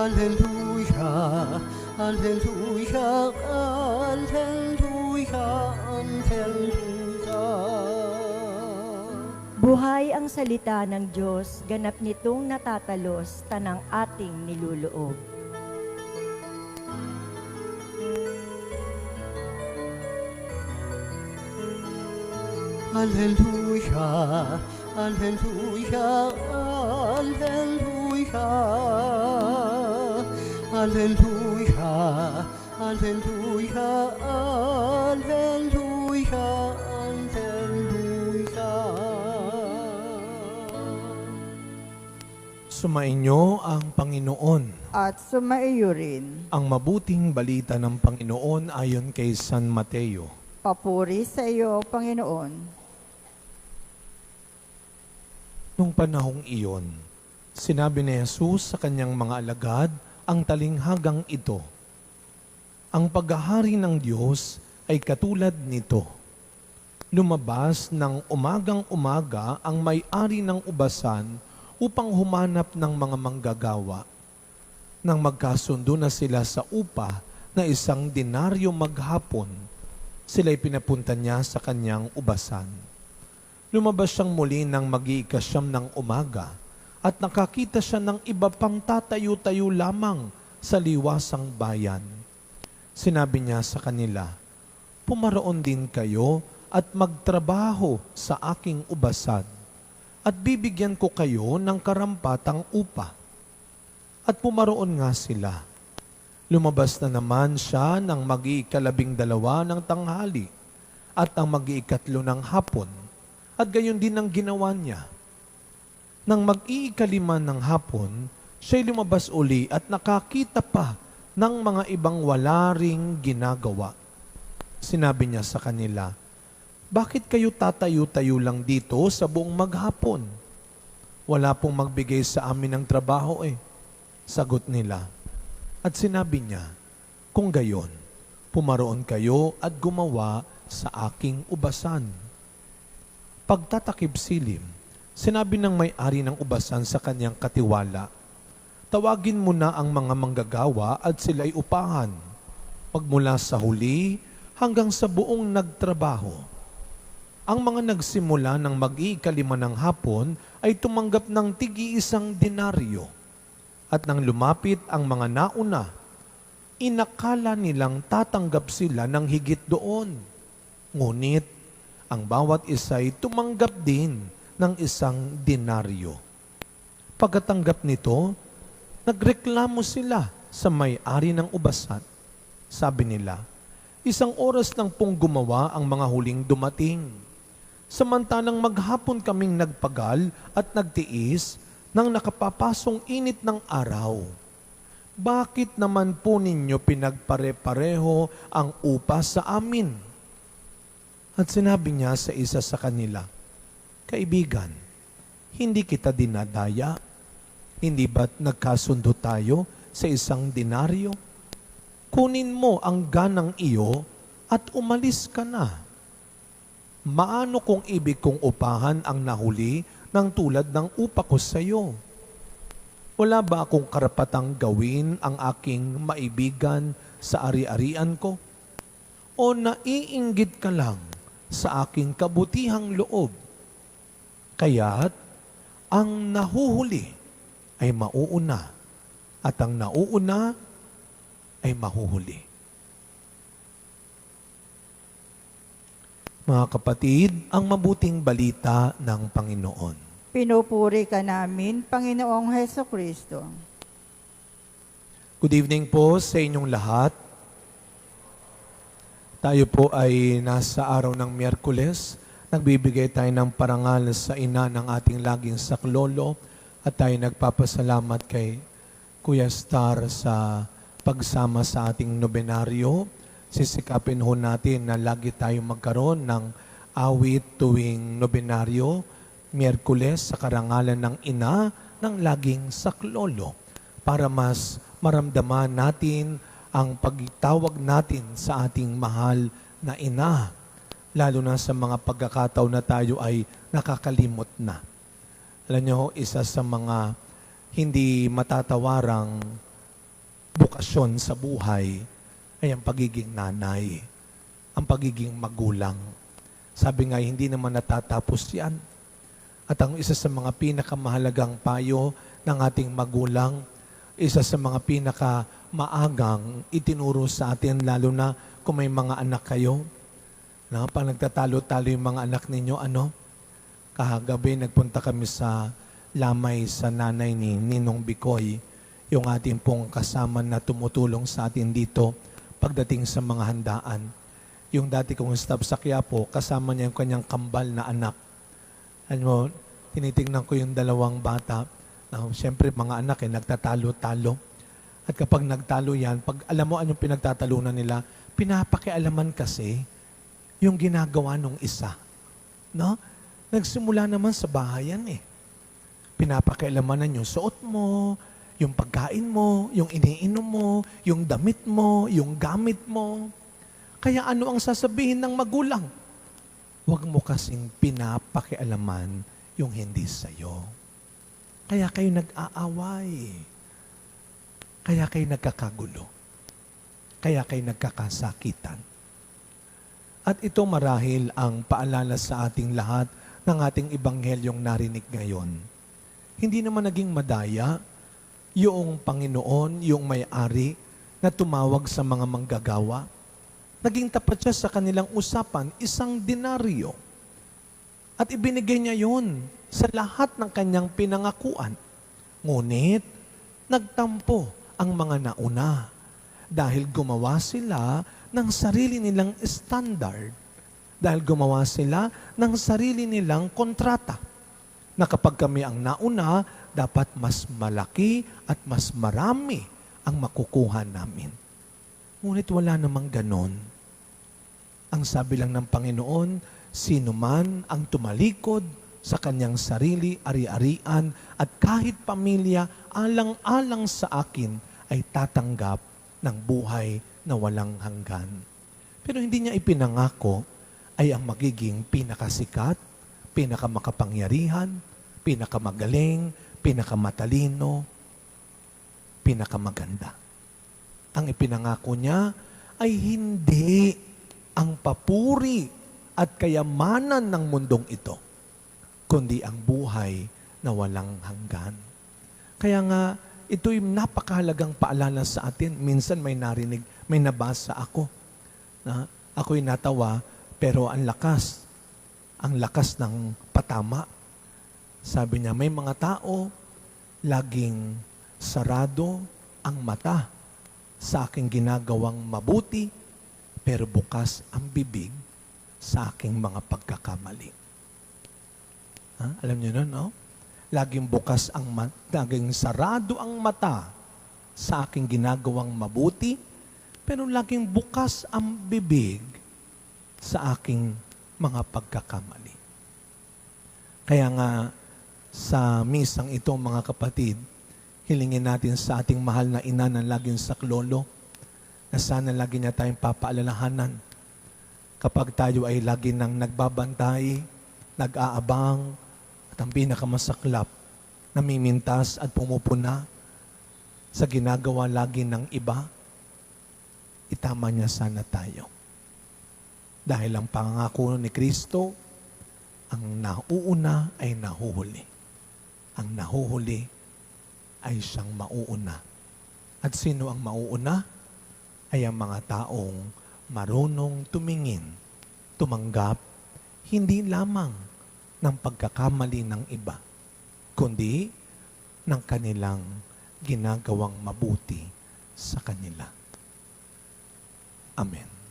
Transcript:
Alleluia, Alleluia, Alleluia, Alleluia. Buhay ang salita ng Diyos, ganap nitong natatalos tanang ating niluloob. Alleluia, Alleluia, Alleluia. Alleluia, Alleluia, Alleluia, Alleluia. Sumainyo ang Panginoon. At sumaiyo rin. Ang mabuting balita ng Panginoon ayon kay San Mateo. Papuri sa iyo, Panginoon. Nung panahong iyon, sinabi ni Jesus sa kanyang mga alagad ang talinghagang ito. Ang paghahari ng Diyos ay katulad nito. Lumabas ng umagang-umaga ang may-ari ng ubasan upang humanap ng mga manggagawa. Nang magkasundo na sila sa upa na 1 denaryo maghapon, sila'y pinapunta niya sa kanyang ubasan. Lumabas siyang muli ng mag-iikasyam ng umaga at nakakita siya ng iba pang tatayo-tayo lamang sa liwasang bayan. Sinabi niya sa kanila, "Pumaroon din kayo at magtrabaho sa aking ubasan at bibigyan ko kayo ng karampatang upa." At pumaroon nga sila. Lumabas na naman siya ng mag-iikalabing-dalawa ng tanghali at ang mag-iikatlo ng hapon. At gayon din ang ginawa niya. Nang mag-iikalima ng hapon, siya'y lumabas uli at nakakita pa ng mga ibang wala ring ginagawa. Sinabi niya sa kanila, "Bakit kayo tatayo-tayo lang dito sa buong maghapon? Wala pong magbigay sa amin ng trabaho eh." Sagot nila. At sinabi niya, "Kung gayon, pumaroon kayo at gumawa sa aking ubasan." Pagtatakip silim, sinabi ng may-ari ng ubasan sa kanyang katiwala, "Tawagin mo na ang mga manggagawa at sila'y upahan, magmula sa huli hanggang sa buong nagtrabaho." Ang mga nagsimula ng mag-iikalima ng hapon ay tumanggap ng tig-1 denaryo. At nang lumapit ang mga nauna, inakala nilang tatanggap sila ng higit doon. Ngunit ang bawat isa'y tumanggap din ng 1 denaryo. Pagkatanggap nito, nagreklamo sila sa may-ari ng ubasan. Sabi nila, 1 oras lang pong gumawa ang mga huling dumating. Samantalang maghapon kaming nagpagal at nagtiis nang nakapapasong init ng araw. Bakit naman po ninyo pinagpare-pareho ang upa sa amin? At sinabi niya sa isa sa kanila, "Kaibigan, hindi kita dinadaya. Hindi ba't nagkasundo tayo sa 1 denaryo? Kunin mo ang ganang iyo at umalis ka na. Maano kung ibig kong upahan ang nahuli ng tulad ng upa ko sa iyo? Wala ba akong karapatang gawin ang aking maibigan sa ari-arian ko? O naiinggit ka lang sa aking kabutihang loob? Kaya't ang nahuhuli ay mauuna at ang nauuna ay mahuhuli." Mga kapatid, ang mabuting balita ng Panginoon. Pinupuri ka namin, Panginoong Heso Kristo. Good evening po sa inyong lahat. Tayo po ay nasa araw ng Miyerkules. Nagbibigay tayo ng parangal sa ina ng ating laging saklolo at tayo nagpapasalamat kay Kuya Star sa pagsama sa ating nobenaryo. Sisikapin ho natin na lagi tayong magkaroon ng awit tuwing nobenaryo, Miyerkules sa karangalan ng ina ng laging saklolo para mas maramdaman natin ang pagtawag natin sa ating mahal na ina, lalo na sa mga pagkakataon na tayo ay nakakalimot na. Alam niyo, isa sa mga hindi matatawarang bukasyon sa buhay ay ang pagiging nanay, ang pagiging magulang. Sabi nga, hindi naman natatapos yan. At ang isa sa mga pinakamahalagang payo ng ating magulang, isa sa mga pinakamaagang itinuro sa atin, lalo na kung may mga anak kayo, na pag nagtatalo-talo yung mga anak ninyo, kahagabi nagpunta kami sa lamay sa nanay ni Ninong Bicoy, yung ating pong kasama na tumutulong sa atin dito pagdating sa mga handaan. Yung dati kong staff sa Quiapo, kasama niya yung kanyang kambal na anak. Alam mo, tinitingnan ko yung dalawang bata. Siyempre, mga anak nagtatalo-talo. At kapag nagtalo yan, pag alam mo anong pinagtatalunan nila, pinapakialaman kasi yung ginagawa nung isa. No? Nagsimula naman sa bahay yan Pinapakialamanan yung suot mo, yung pagkain mo, yung iniinom mo, yung damit mo, yung gamit mo. Kaya ano ang sasabihin ng magulang? Huwag mo kasing pinapakialaman yung hindi sa'yo. Kaya kayo nag-aaway. Kaya kayo nagkakagulo. Kaya kayo nagkakasakitan. At ito marahil ang paalala sa ating lahat ng ating ibanghelyong narinig ngayon. Hindi naman naging madaya yung Panginoon, yung may-ari na tumawag sa mga manggagawa. Naging tapat siya sa kanilang usapan, 1 denaryo. At ibinigay niya yun sa lahat ng kanyang pinangakuan. Ngunit, nagtampo ang mga nauna dahil gumawa sila ng sarili nilang standard. Dahil gumawa sila ng sarili nilang kontrata. Na kapag kami ang nauna, dapat mas malaki at mas marami ang makukuha namin. Ngunit wala namang ganon. Ang sabi lang ng Panginoon, sino man ang tumalikod sa kanyang sarili, ari-arian, at kahit pamilya, alang-alang sa akin, ay tatanggap ng buhay na walang hanggan. Pero hindi niya ipinangako ay ang magiging pinakasikat, pinakamakapangyarihan, pinakamagaling, pinakamatalino, pinakamaganda. Ang ipinangako niya ay hindi ang papuri at kayamanan ng mundong ito, kundi ang buhay na walang hanggan. Kaya nga, ito'y napakahalagang paalala sa atin. Minsan may narinig, may nabasa ako. Na ako'y natawa, pero ang lakas ng patama. Sabi niya, may mga tao, laging sarado ang mata sa aking ginagawang mabuti, pero bukas ang bibig sa aking mga pagkakamali. Alam niyo nun, no? Laging bukas laging sarado ang mata sa aking ginagawang mabuti, pero laging bukas ang bibig sa aking mga pagkakamali. Kaya nga, sa misang ito, mga kapatid, hilingin natin sa ating mahal na ina na laging saklolo, na sana lagi niya tayong papaalalahanan kapag tayo ay lagi nang nagbabantay, nag-aabang, at ang pinakamasaklap, namimintas at pumupuna sa ginagawa lagi ng iba, itama niya sana tayo. Dahil ang pangako ni Kristo, ang nauuna ay nahuhuli. Ang nahuhuli ay siyang mauuna. At sino ang mauuna? Ay ang mga taong marunong tumingin, tumanggap, hindi lamang ng pagkakamali ng iba, kundi ng kanilang ginagawang mabuti sa kanila. Amen.